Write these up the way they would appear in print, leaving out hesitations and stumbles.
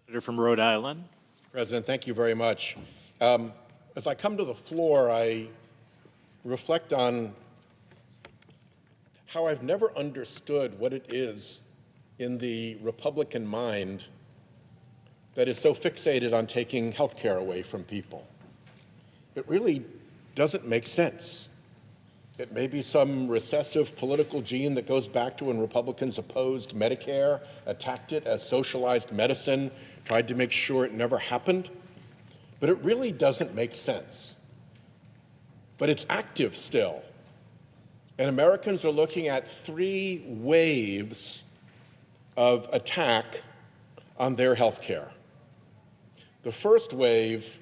Senator from Rhode Island. President, thank you very much. As I come to the floor, I reflect on how I've never understood what it is in the Republican mind that is so fixated on taking health care away from people. It really doesn't make sense. It may be some recessive political gene that goes back to when Republicans opposed Medicare, attacked it as socialized medicine, tried to make sure it never happened. But it really doesn't make sense. But it's active still. And Americans are looking at 3 waves of attack on their health care. The first wave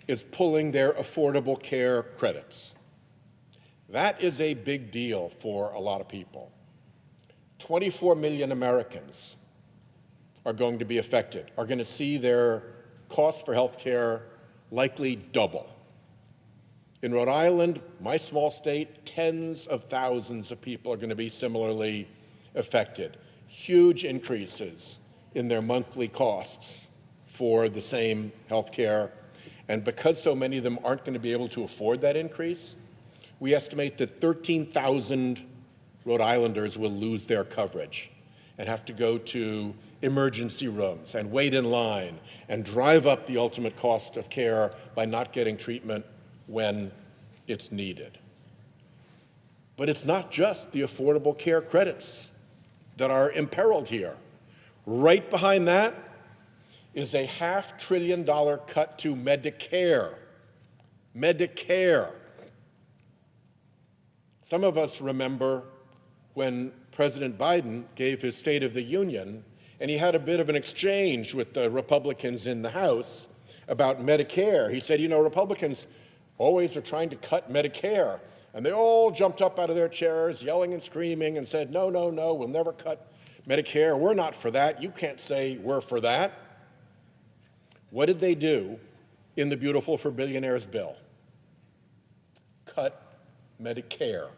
is pulling their Affordable Care credits. That is a big deal for a lot of people. 24 million Americans are going to be affected, are going to see their costs for health care likely double. In Rhode Island, my small state, tens of thousands of people are going to be similarly affected. Huge increases in their monthly costs for the same health care. And because so many of them aren't going to be able to afford that increase, we estimate that 13,000 Rhode Islanders will lose their coverage and have to go to emergency rooms and wait in line and drive up the ultimate cost of care by not getting treatment when it's needed. But it's not just the Affordable Care credits that are imperiled here. Right behind that is a $500 billion cut to Medicare. Medicare. Some of us remember when President Biden gave his State of the Union, and he had a bit of an exchange with the Republicans in the House about Medicare. He said, you know, Republicans always are trying to cut Medicare. And they all jumped up out of their chairs, yelling and screaming, and said, no, no, no, we'll never cut Medicare. We're not for that. You can't say we're for that. What did they do in the Beautiful for Billionaires bill? Cut Medicare.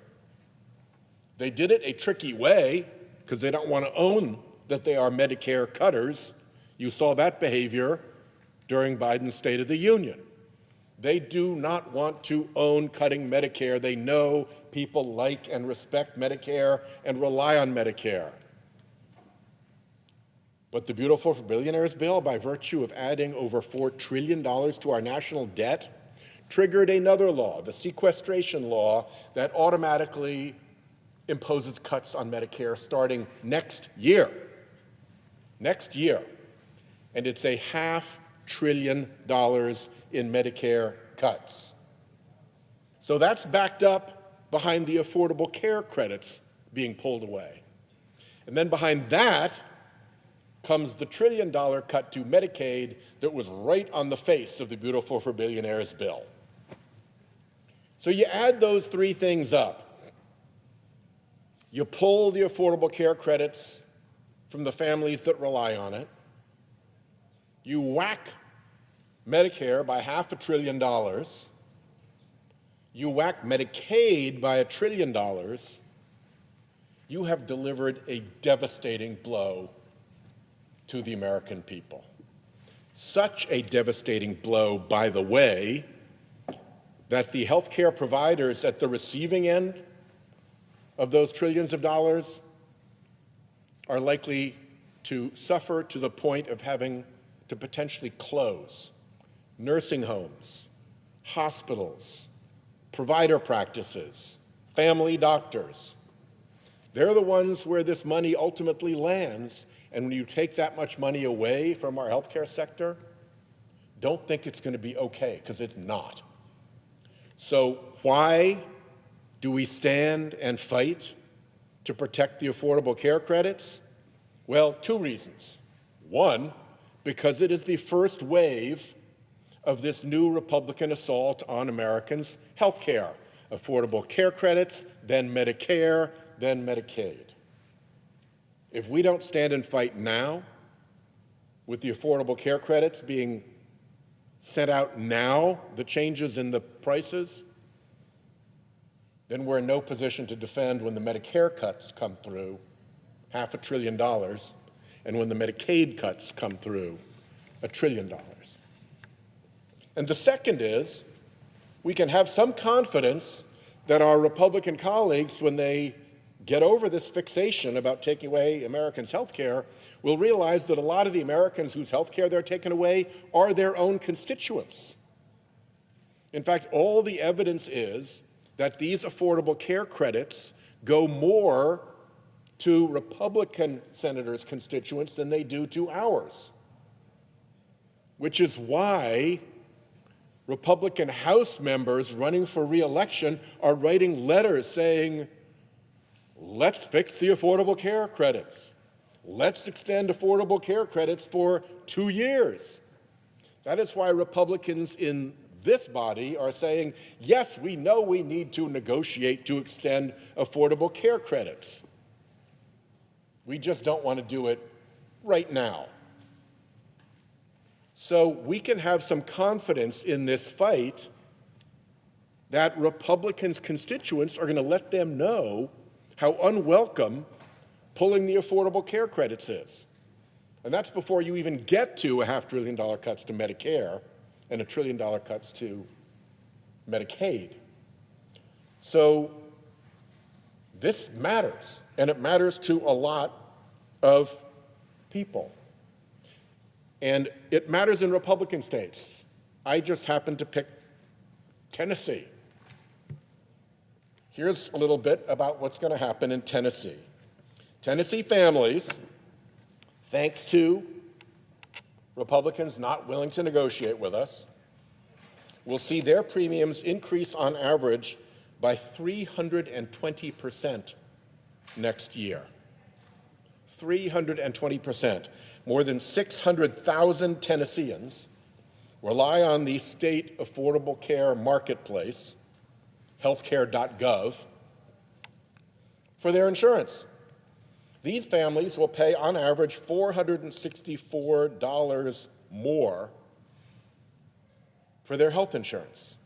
They did it a tricky way because they don't want to own that they are Medicare cutters. You saw that behavior during Biden's State of the Union. They do not want to own cutting Medicare. They know people like and respect Medicare and rely on Medicare. But the Beautiful for Billionaires bill, by virtue of adding over $4 trillion to our national debt, triggered another law, the sequestration law, that automatically imposes cuts on Medicare starting next year. Next year. And it's a $500 billion in Medicare cuts. So that's backed up behind the Affordable Care credits being pulled away. And then behind that comes the $1 trillion cut to Medicaid that was right on the face of the Beautiful for Billionaires bill. So you add those 3 things up. You pull the Affordable Care credits from the families that rely on it. You whack Medicare by $500 billion. You whack Medicaid by $1 trillion. You have delivered a devastating blow to the American people. Such a devastating blow, by the way, that the healthcare providers at the receiving end of those trillions of dollars are likely to suffer to the point of having to potentially close nursing homes, hospitals, provider practices, family doctors. They're the ones where this money ultimately lands. And when you take that much money away from our healthcare sector, don't think it's going to be okay, because it's not. So why do we stand and fight to protect the Affordable Care credits? Well, 2 reasons. One, because it is the first wave of this new Republican assault on Americans' health care. Affordable Care credits, then Medicare, then Medicaid. If we don't stand and fight now, with the Affordable Care credits being sent out now, the changes in the prices, then we're in no position to defend when the Medicare cuts come through, $500 billion, and when the Medicaid cuts come through, $1 trillion. And the second is, we can have some confidence that our Republican colleagues, when they get over this fixation about taking away Americans' health care, will realize that a lot of the Americans whose health care they're taking away are their own constituents. In fact, all the evidence is that these affordable care credits go more to Republican senators' constituents than they do to ours, which is why Republican House members running for re-election are writing letters saying, let's fix the affordable care credits. Let's extend affordable care credits for 2 years. That is why Republicans in this body are saying, yes, we know we need to negotiate to extend affordable care credits. We just don't want to do it right now. So we can have some confidence in this fight that Republicans' constituents are going to let them know how unwelcome pulling the affordable care credits is. And that's before you even get to $500 billion cuts to Medicare and $1 trillion cuts to Medicaid. So this matters, and it matters to a lot of people. And it matters in Republican states. I just happened to pick Tennessee. Here's a little bit about what's going to happen in Tennessee. Tennessee families, thanks to Republicans not willing to negotiate with us, will see their premiums increase on average by 320% next year. 320%. More than 600,000 Tennesseans rely on the state affordable care marketplace, healthcare.gov, for their insurance. These families will pay on average $464 more for their health insurance.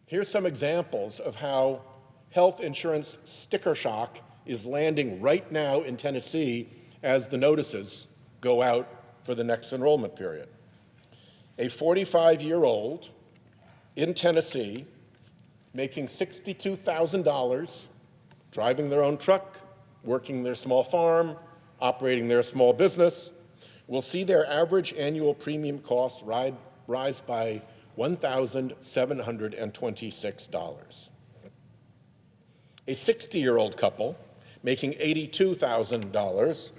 Here's some examples of how health insurance sticker shock is landing right now in Tennessee as the notices go out for the next enrollment period. A 45-year-old in Tennessee making $62,000, driving their own truck, working their small farm, operating their small business, will see their average annual premium costs rise by $1,726. A 60-year-old couple making $82,000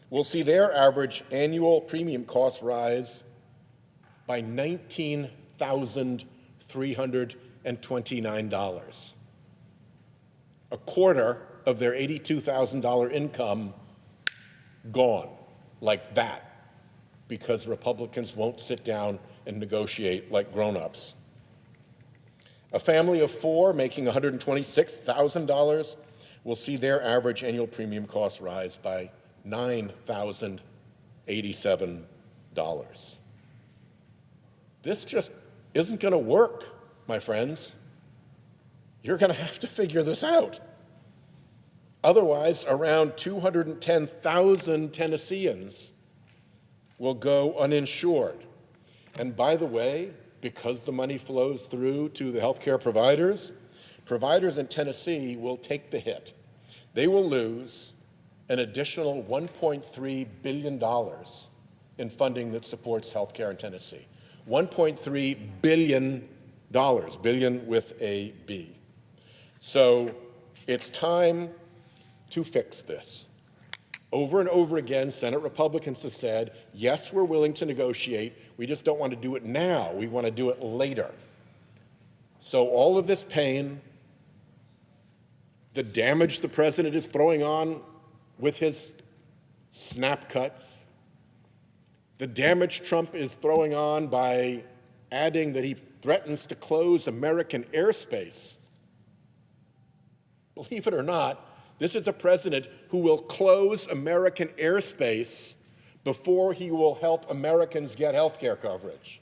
will see their average annual premium costs rise by $19,329. A quarter of their $82,000 income gone like that because Republicans won't sit down and negotiate like grown-ups. A family of four making $126,000 will see their average annual premium costs rise by $9,087. This just isn't going to work, my friends. You're going to have to figure this out. Otherwise, around 210,000 Tennesseans will go uninsured. And by the way, because the money flows through to the healthcare providers, providers in Tennessee will take the hit. They will lose an additional $1.3 billion in funding that supports healthcare in Tennessee. $1.3 billion, billion with a B. So it's time to fix this. Over and over again, Senate Republicans have said, yes, we're willing to negotiate. We just don't want to do it now. We want to do it later. So all of this pain, the damage the president is throwing on with his snap cuts, the damage Trump is throwing on by adding that he threatens to close American airspace. Believe it or not, this is a president who will close American airspace before he will help Americans get health care coverage.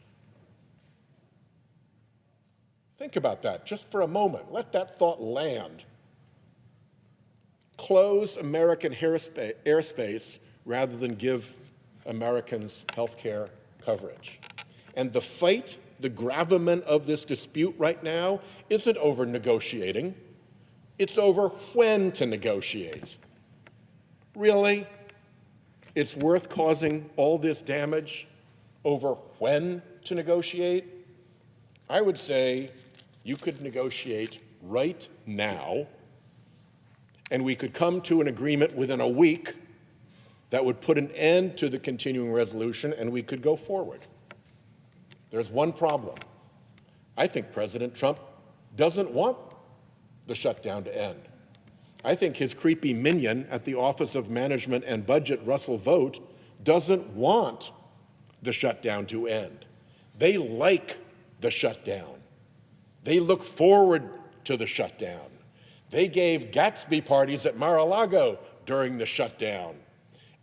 Think about that just for a moment. Let that thought land. Close American airspace rather than give Americans' health care coverage. And the fight, the gravamen of this dispute right now isn't over negotiating. It's over when to negotiate. Really? It's worth causing all this damage over when to negotiate? I would say you could negotiate right now, and we could come to an agreement within a week that would put an end to the continuing resolution, and we could go forward. There's one problem. I think President Trump doesn't want the shutdown to end. I think his creepy minion at the Office of Management and Budget, Russ Vought, doesn't want the shutdown to end. They like the shutdown. They look forward to the shutdown. They gave Gatsby parties at Mar-a-Lago during the shutdown.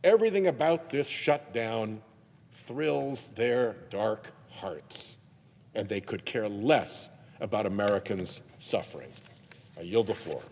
Everything about this shutdown thrills their dark hearts, and they could care less about Americans suffering. I yield the floor.